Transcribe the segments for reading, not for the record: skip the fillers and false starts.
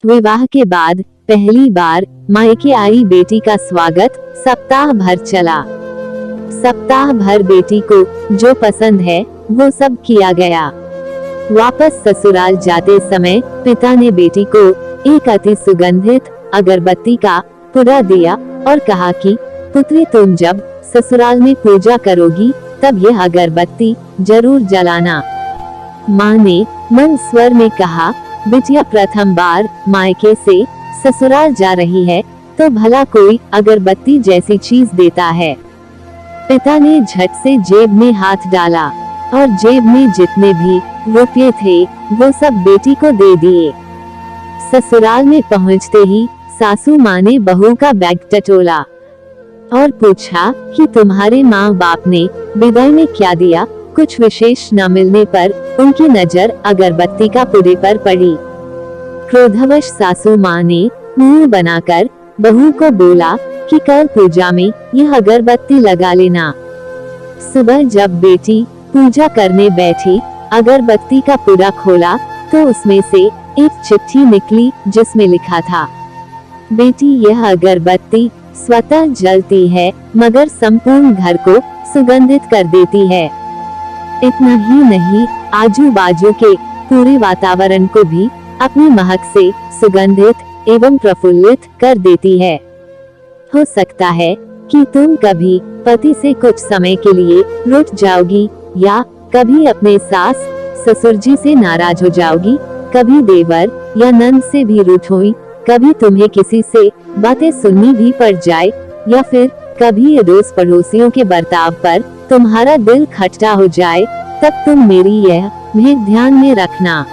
विवाह के बाद पहली बार मायके आई बेटी का स्वागत सप्ताह भर चला। सप्ताह भर बेटी को जो पसंद है वो सब किया गया। वापस ससुराल जाते समय पिता ने बेटी को एक अति सुगंधित अगरबत्ती का पुड़ा दिया और कहा कि पुत्री, तुम जब ससुराल में पूजा करोगी तब यह अगरबत्ती जरूर जलाना। माँ ने मंद स्वर में कहा, बिटिया प्रथम बार मायके से ससुराल जा रही है तो भला कोई अगरबत्ती जैसी चीज देता है। पिता ने झट से जेब में हाथ डाला और जेब में जितने भी रुपये थे वो सब बेटी को दे दिए। ससुराल में पहुंचते ही सासू माँ ने बहू का बैग टटोला और पूछा कि तुम्हारे माँ बाप ने विदाई में क्या दिया। कुछ विशेष न मिलने पर उनकी नजर अगरबत्ती का पुड़े पर पड़ी। क्रोधवश सासू माँ ने मुंह बनाकर बहू को बोला कि कल पूजा में यह अगरबत्ती लगा लेना। सुबह जब बेटी पूजा करने बैठी, अगरबत्ती का पुड़ा खोला तो उसमें से एक चिट्ठी निकली जिसमें लिखा था, बेटी, यह अगरबत्ती स्वतः जलती है मगर संपूर्ण घर को सुगंधित कर देती है। इतना ही नहीं, आजू बाजू के पूरे वातावरण को भी अपनी महक से सुगंधित एवं प्रफुल्लित कर देती है। हो सकता है कि तुम कभी पति से कुछ समय के लिए रूठ जाओगी या कभी अपने सास ससुर जी से नाराज हो जाओगी, कभी देवर या नंद से भी रूठोगी, कभी तुम्हें किसी से बातें सुननी भी पड़ जाए या फिर कभी अड़ोस पड़ोसियों के बर्ताव पर तुम्हारा दिल खट्टा हो जाए, तब तुम मेरी यह भेद ध्यान में रखना।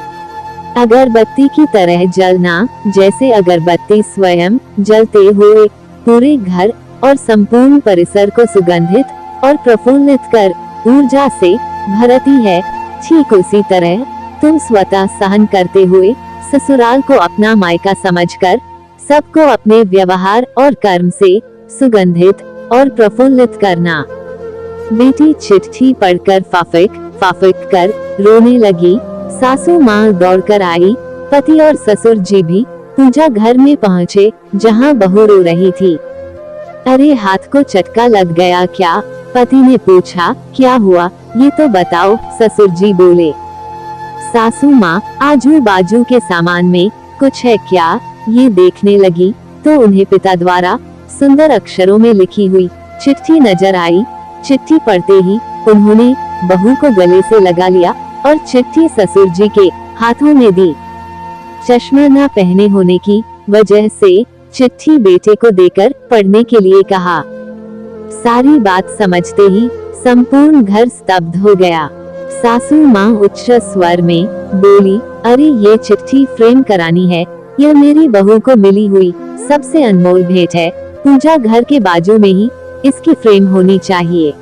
अगरबत्ती की तरह जलना, जैसे अगरबत्ती स्वयं जलते हुए पूरे घर और संपूर्ण परिसर को सुगंधित और प्रफुल्लित कर ऊर्जा से भरती है, ठीक उसी तरह तुम स्वतः सहन करते हुए ससुराल को अपना मायका समझकर सबको अपने व्यवहार और कर्म से सुगंधित और प्रफुल्लित करना। बेटी चिट्ठी पढ़कर फाफिक कर रोने लगी। सासू माँ दौड़कर आई। पति और ससुर जी भी पूजा घर में पहुँचे जहाँ बहू रो रही थी। अरे, हाथ को चटका लग गया क्या? पति ने पूछा। क्या हुआ ये तो बताओ, ससुर जी बोले। सासू माँ आजू बाजू के सामान में कुछ है क्या ये देखने लगी तो उन्हें पिता द्वारा सुंदर अक्षरों में लिखी हुई चिट्ठी नजर आई। चिट्ठी पढ़ते ही उन्होंने बहू को गले से लगा लिया और चिट्ठी ससुर जी के हाथों में दी। चश्मा न पहने होने की वजह से चिट्ठी बेटे को देकर पढ़ने के लिए कहा। सारी बात समझते ही संपूर्ण घर स्तब्ध हो गया। सासू माँ उच्च स्वर में बोली, अरे, ये चिट्ठी फ्रेम करानी है। यह मेरी बहू को मिली हुई सबसे अनमोल भेंट है। पूजा घर के बाजू में ही इसकी फ्रेम होनी चाहिए।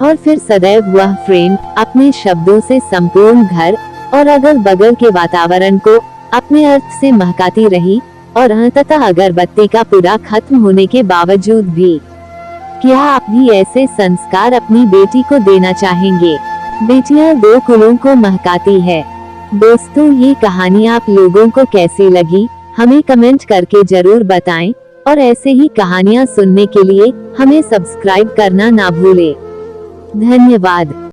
और फिर सदैव वह फ्रेम अपने शब्दों से संपूर्ण घर और अगल बगल के वातावरण को अपने अर्थ से महकाती रही और अंततः अगरबत्ती का पूरा खत्म होने के बावजूद भी। क्या आप भी ऐसे संस्कार अपनी बेटी को देना चाहेंगे? बेटियां दो कुलों को महकाती है। दोस्तों, ये कहानी आप लोगों को कैसी लगी हमें कमेंट करके जरूर बताएं और ऐसे ही कहानियां सुनने के लिए हमें सब्सक्राइब करना ना भूलें। धन्यवाद।